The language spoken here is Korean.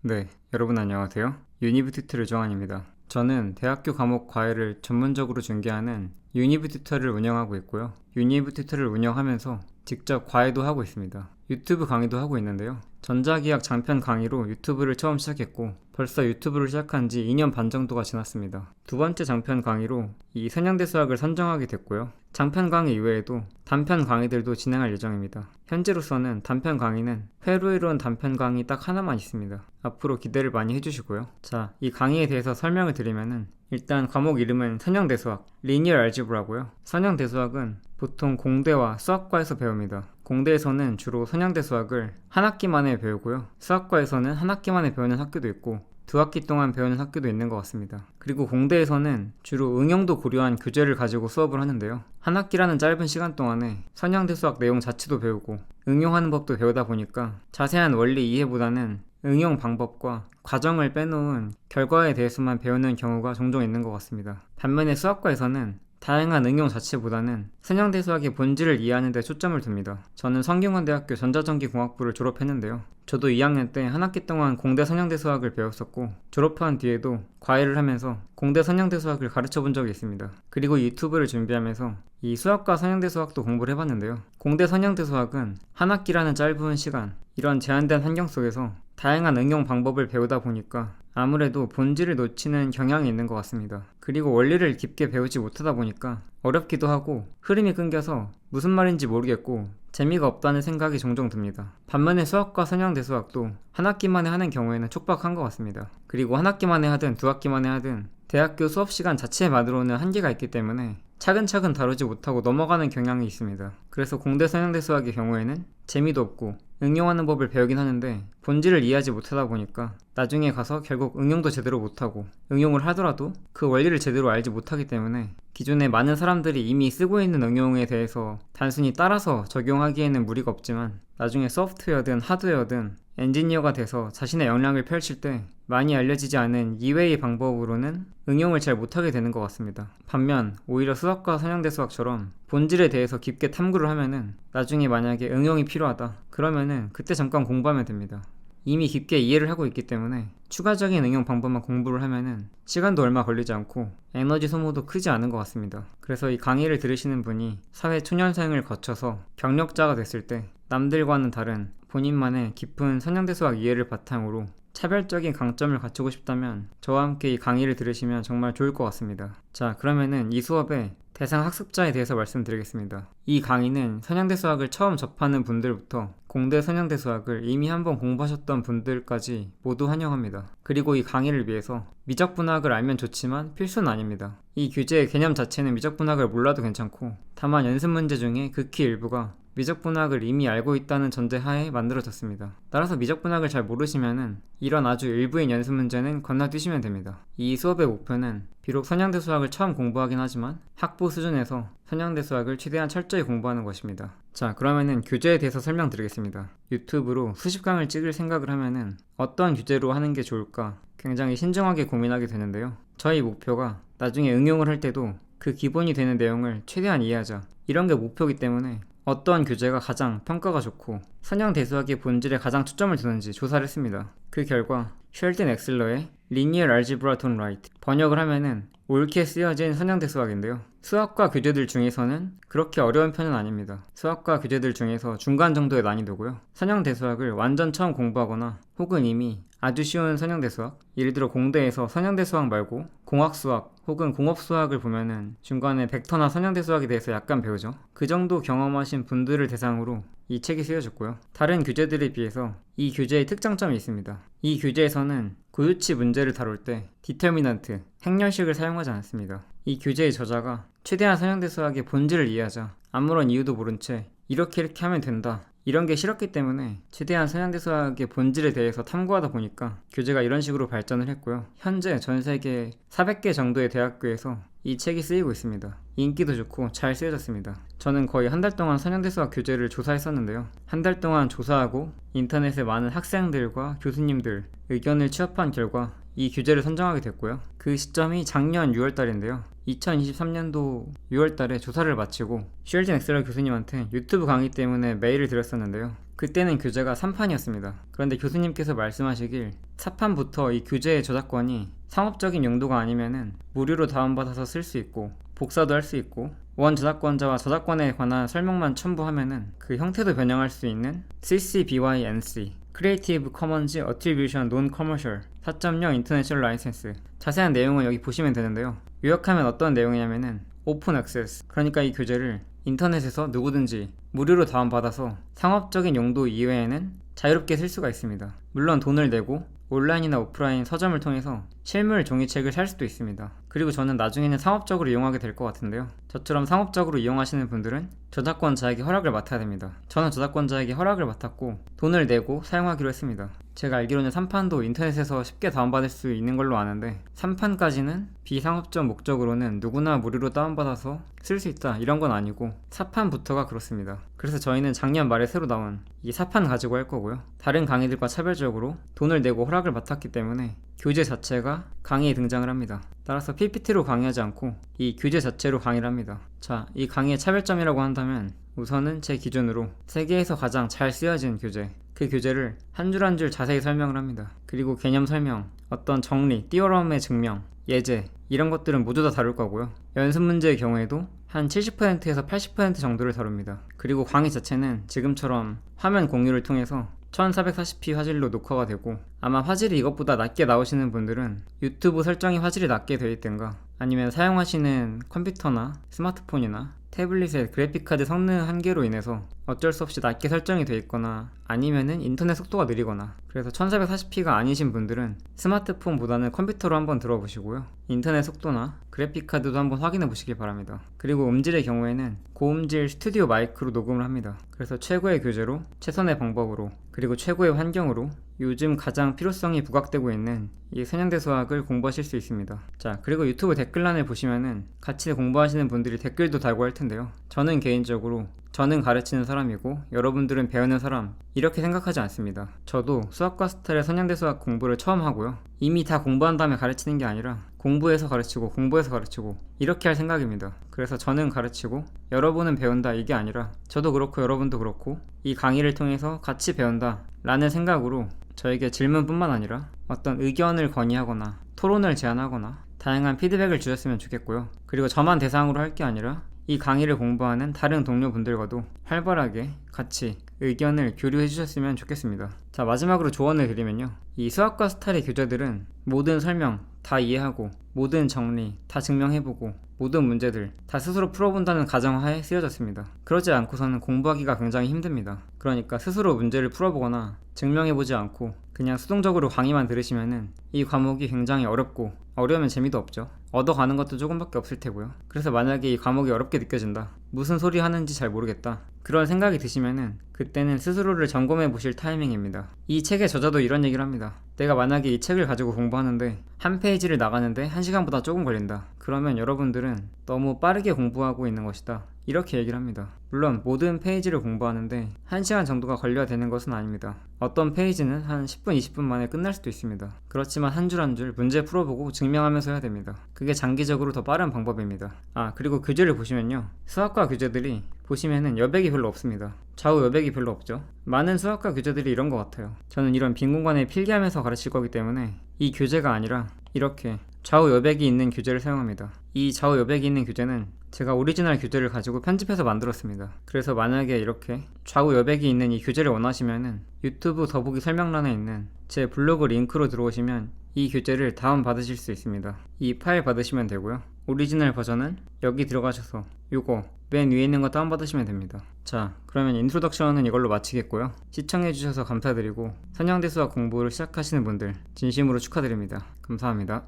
네, 여러분 안녕하세요. 유니브 튜터를 정한입니다. 저는 대학교 과목 과외를 전문적으로 중개하는 유니브 튜터를 운영하고 있고요. 유니브 튜터를 운영하면서 직접 과외도 하고 있습니다. 유튜브 강의도 하고 있는데요. 전자기학 장편 강의로 유튜브를 처음 시작했고 벌써 유튜브를 시작한 지 2년 반 정도가 지났습니다. 두 번째 장편 강의로 이 세냥대 수학을 선정하게 됐고요. 장편 강의 이외에도 단편 강의들도 진행할 예정입니다. 현재로서는 단편 강의는 회로 이론 단편 강의 딱 하나만 있습니다. 앞으로 기대를 많이 해주시고요. 자, 이 강의에 대해서 설명을 드리면은 일단 과목 이름은 선형대수학, 리니어 알지브라고요. 선형대수학은 보통 공대와 수학과에서 배웁니다. 공대에서는 주로 선형대수학을 한 학기 만에 배우고요. 수학과에서는 한 학기 만에 배우는 학교도 있고 두 학기 동안 배우는 학교도 있는 것 같습니다. 그리고 공대에서는 주로 응용도 고려한 교재를 가지고 수업을 하는데요. 한 학기라는 짧은 시간 동안에 선형대수학 내용 자체도 배우고 응용하는 법도 배우다 보니까 자세한 원리 이해보다는 응용 방법과 과정을 빼놓은 결과에 대해서만 배우는 경우가 종종 있는 것 같습니다. 반면에 수학과에서는 다양한 응용 자체보다는 선형대수학의 본질을 이해하는 데 초점을 둡니다. 저는 성균관대학교 전자전기공학부를 졸업했는데요. 저도 2학년 때 한 학기 동안 공대 선형대수학을 배웠었고 졸업한 뒤에도 과외를 하면서 공대 선형대수학을 가르쳐 본 적이 있습니다. 그리고 유튜브를 준비하면서 이 수학과 선형대수학도 공부를 해봤는데요. 공대 선형대수학은 한 학기라는 짧은 시간, 이런 제한된 환경 속에서 다양한 응용 방법을 배우다 보니까 아무래도 본질을 놓치는 경향이 있는 것 같습니다. 그리고 원리를 깊게 배우지 못하다 보니까 어렵기도 하고 흐름이 끊겨서 무슨 말인지 모르겠고 재미가 없다는 생각이 종종 듭니다. 반면에 수학과 선형대수학도 한 학기 만에 하는 경우에는 촉박한 것 같습니다. 그리고 한 학기 만에 하든 두 학기 만에 하든 대학교 수업 시간 자체만으로는 한계가 있기 때문에 차근차근 다루지 못하고 넘어가는 경향이 있습니다. 그래서 공대 선형대수학의 경우에는 재미도 없고 응용하는 법을 배우긴 하는데 본질을 이해하지 못하다 보니까 나중에 가서 결국 응용도 제대로 못하고 응용을 하더라도 그 원리를 제대로 알지 못하기 때문에 기존에 많은 사람들이 이미 쓰고 있는 응용에 대해서 단순히 따라서 적용하기에는 무리가 없지만 나중에 소프트웨어든 하드웨어든 엔지니어가 돼서 자신의 역량을 펼칠 때 많이 알려지지 않은 이외의 방법으로는 응용을 잘 못하게 되는 것 같습니다. 반면 오히려 수학과 선형대수학처럼 본질에 대해서 깊게 탐구를 하면은 나중에 만약에 응용이 필요하다 그러면은 그때 잠깐 공부하면 됩니다. 이미 깊게 이해를 하고 있기 때문에 추가적인 응용 방법만 공부를 하면은 시간도 얼마 걸리지 않고 에너지 소모도 크지 않은 것 같습니다. 그래서 이 강의를 들으시는 분이 사회 초년생을 거쳐서 경력자가 됐을 때 남들과는 다른 본인만의 깊은 선형대수학 이해를 바탕으로 차별적인 강점을 갖추고 싶다면 저와 함께 이 강의를 들으시면 정말 좋을 것 같습니다. 자, 그러면은 이 수업의 대상 학습자에 대해서 말씀드리겠습니다. 이 강의는 선형대수학을 처음 접하는 분들부터 공대 선형대수학을 이미 한번 공부하셨던 분들까지 모두 환영합니다. 그리고 이 강의를 위해서 미적분학을 알면 좋지만 필수는 아닙니다. 이 교재의 개념 자체는 미적분학을 몰라도 괜찮고 다만 연습 문제 중에 극히 일부가 미적분학을 이미 알고 있다는 전제하에 만들어졌습니다. 따라서 미적분학을 잘 모르시면은 이런 아주 일부인 연습 문제는 건너뛰시면 됩니다. 이 수업의 목표는 비록 선형대수학을 처음 공부하긴 하지만 학부 수준에서 선형대수학을 최대한 철저히 공부하는 것입니다. 자, 그러면은 교재에 대해서 설명드리겠습니다. 유튜브로 수십 강을 찍을 생각을 하면은 어떤 교재로 하는 게 좋을까 굉장히 신중하게 고민하게 되는데요. 저희 목표가 나중에 응용을 할 때도 그 기본이 되는 내용을 최대한 이해하자, 이런 게 목표이기 때문에 어떤 교재가 가장 평가가 좋고 선형대수학의 본질에 가장 초점을 두는지 조사를 했습니다. 그 결과 쉘든 엑슬러의 Linear Algebra Done Right, 번역을 하면은 옳게 쓰여진 선형대수학인데요. 수학과 교재들 중에서는 그렇게 어려운 편은 아닙니다. 수학과 교재들 중에서 중간 정도의 난이도고요. 선형대수학을 완전 처음 공부하거나 혹은 이미 아주 쉬운 선형대수학, 예를 들어 공대에서 선형대수학 말고 공학수학 혹은 공업수학을 보면은 중간에 벡터나 선형대수학에 대해서 약간 배우죠. 그 정도 경험하신 분들을 대상으로 이 책이 쓰여졌고요. 다른 교재들에 비해서 이 교재의 특장점이 있습니다. 이 교재에서는 고유치 문제를 다룰 때 디터미넌트, 행렬식을 사용하지 않습니다. 이 교재의 저자가 최대한 선형대수학의 본질을 이해하자 아무런 이유도 모른 채 이렇게 하면 된다, 이런 게 싫었기 때문에 최대한 선형대수학의 본질에 대해서 탐구하다 보니까 교재가 이런 식으로 발전을 했고요. 현재 전 세계 400개 정도의 대학교에서 이 책이 쓰이고 있습니다. 인기도 좋고 잘 쓰여졌습니다. 저는 거의 한 달 동안 선형대수학 교재를 조사했었는데요. 한 달 동안 조사하고 인터넷에 많은 학생들과 교수님들 의견을 취합한 결과 이 교재를 선정하게 됐고요. 그 시점이 작년 6월달인데요. 2023년도 6월달에 조사를 마치고 슈얼진 엑셀러 교수님한테 유튜브 강의 때문에 메일을 드렸었는데요. 그때는 교재가 3판이었습니다. 그런데 교수님께서 말씀하시길 4판부터 이 교재의 저작권이 상업적인 용도가 아니면은 무료로 다운받아서 쓸 수 있고 복사도 할 수 있고 원 저작권자와 저작권에 관한 설명만 첨부하면은 그 형태도 변형할 수 있는 CC BY NC Creative Commons Attribution Non-Commercial 4.0 인터내셔널 라이센스 자세한 내용은 여기 보시면 되는데요. 요약하면 어떤 내용이냐면은 오픈 액세스 그러니까 이 교재를 인터넷에서 누구든지 무료로 다운받아서 상업적인 용도 이외에는 자유롭게 쓸 수가 있습니다. 물론 돈을 내고 온라인이나 오프라인 서점을 통해서 실물 종이책을 살 수도 있습니다. 그리고 저는 나중에는 상업적으로 이용하게 될 것 같은데요. 저처럼 상업적으로 이용하시는 분들은 저작권자에게 허락을 맡아야 됩니다. 저는 저작권자에게 허락을 맡았고 돈을 내고 사용하기로 했습니다. 제가 알기로는 3판도 인터넷에서 쉽게 다운받을 수 있는 걸로 아는데 3판까지는 비상업적 목적으로는 누구나 무료로 다운받아서 쓸 수 있다 이런 건 아니고 4판부터가 그렇습니다. 그래서 저희는 작년 말에 새로 나온 이 4판 가지고 할 거고요. 다른 강의들과 차별적으로 돈을 내고 허락을 맡았기 때문에 교재 자체가 강의에 등장을 합니다. 따라서 PPT로 강의하지 않고 이 교재 자체로 강의를 합니다. 자, 이 강의의 차별점이라고 한다면 우선은 제 기준으로 세계에서 가장 잘 쓰여진 교재 그 교재를 한 줄 한 줄 자세히 설명을 합니다. 그리고 개념 설명, 어떤 정리, 띠어럼의 증명, 예제 이런 것들은 모두 다 다룰 거고요. 연습 문제의 경우에도 한 70%에서 80% 정도를 다룹니다. 그리고 강의 자체는 지금처럼 화면 공유를 통해서 1440p 화질로 녹화가 되고 아마 화질이 이것보다 낮게 나오시는 분들은 유튜브 설정이 화질이 낮게 되어 있든가 아니면 사용하시는 컴퓨터나 스마트폰이나 태블릿의 그래픽카드 성능 한계로 인해서 어쩔 수 없이 낮게 설정이 되어 있거나 아니면은 인터넷 속도가 느리거나 그래서 1440p가 아니신 분들은 스마트폰보다는 컴퓨터로 한번 들어보시고요. 인터넷 속도나 그래픽카드도 한번 확인해 보시길 바랍니다. 그리고 음질의 경우에는 고음질 스튜디오 마이크로 녹음을 합니다. 그래서 최고의 교재로 최선의 방법으로 그리고 최고의 환경으로 요즘 가장 필요성이 부각되고 있는 이 세련대 수학을 공부하실 수 있습니다. 자, 그리고 유튜브 댓글란을 보시면은 같이 공부하시는 분들이 댓글도 달고 할 텐데요. 저는 개인적으로 저는 가르치는 사람이고 여러분들은 배우는 사람 이렇게 생각하지 않습니다. 저도 수학과 스타일의 선형대 수학 공부를 처음 하고요. 이미 다 공부한 다음에 가르치는 게 아니라 공부해서 가르치고 공부해서 가르치고 이렇게 할 생각입니다. 그래서 저는 가르치고 여러분은 배운다 이게 아니라 저도 그렇고 여러분도 그렇고 이 강의를 통해서 같이 배운다 라는 생각으로 저에게 질문뿐만 아니라 어떤 의견을 건의하거나 토론을 제안하거나 다양한 피드백을 주셨으면 좋겠고요. 그리고 저만 대상으로 할 게 아니라 이 강의를 공부하는 다른 동료분들과도 활발하게 같이 의견을 교류해 주셨으면 좋겠습니다. 자, 마지막으로 조언을 드리면요. 이 수학과 스타일의 교재들은 모든 설명 다 이해하고 모든 정리 다 증명해보고 모든 문제들 다 스스로 풀어본다는 가정하에 쓰여졌습니다. 그러지 않고서는 공부하기가 굉장히 힘듭니다. 그러니까 스스로 문제를 풀어보거나 증명해보지 않고 그냥 수동적으로 강의만 들으시면은 이 과목이 굉장히 어렵고 어려우면 재미도 없죠. 얻어가는 것도 조금밖에 없을 테고요. 그래서 만약에 이 과목이 어렵게 느껴진다, 무슨 소리 하는지 잘 모르겠다, 그런 생각이 드시면은 그때는 스스로를 점검해 보실 타이밍입니다. 이 책의 저자도 이런 얘기를 합니다. 내가 만약에 이 책을 가지고 공부하는데 한 페이지를 나가는데 1시간보다 조금 걸린다. 그러면 여러분들은 너무 빠르게 공부하고 있는 것이다. 이렇게 얘기를 합니다. 물론 모든 페이지를 공부하는데 1시간 정도가 걸려야 되는 것은 아닙니다. 어떤 페이지는 한 10분, 20분 만에 끝날 수도 있습니다. 그렇지만 한 줄 한 줄 문제 풀어보고 증명하면서 해야 됩니다. 그게 장기적으로 더 빠른 방법입니다. 그리고 교재를 보시면요. 수학과 교재들이 보시면은 여백이 별로 없습니다. 좌우 여백이 별로 없죠. 많은 수학과 교재들이 이런 것 같아요. 저는 이런 빈 공간에 필기하면서 가르칠 거기 때문에 이 교재가 아니라 이렇게 좌우 여백이 있는 교재를 사용합니다. 이 좌우 여백이 있는 교재는 제가 오리지널 교재를 가지고 편집해서 만들었습니다. 그래서 만약에 이렇게 좌우 여백이 있는 이 교재를 원하시면은 유튜브 더보기 설명란에 있는 제 블로그 링크로 들어오시면 이 교재를 다운받으실 수 있습니다. 이 파일 받으시면 되고요. 오리지널 버전은 여기 들어가셔서 요거 맨 위에 있는 거 다운받으시면 됩니다. 자, 그러면 인트로덕션은 이걸로 마치겠고요. 시청해주셔서 감사드리고 선형대 수학 공부를 시작하시는 분들 진심으로 축하드립니다. 감사합니다.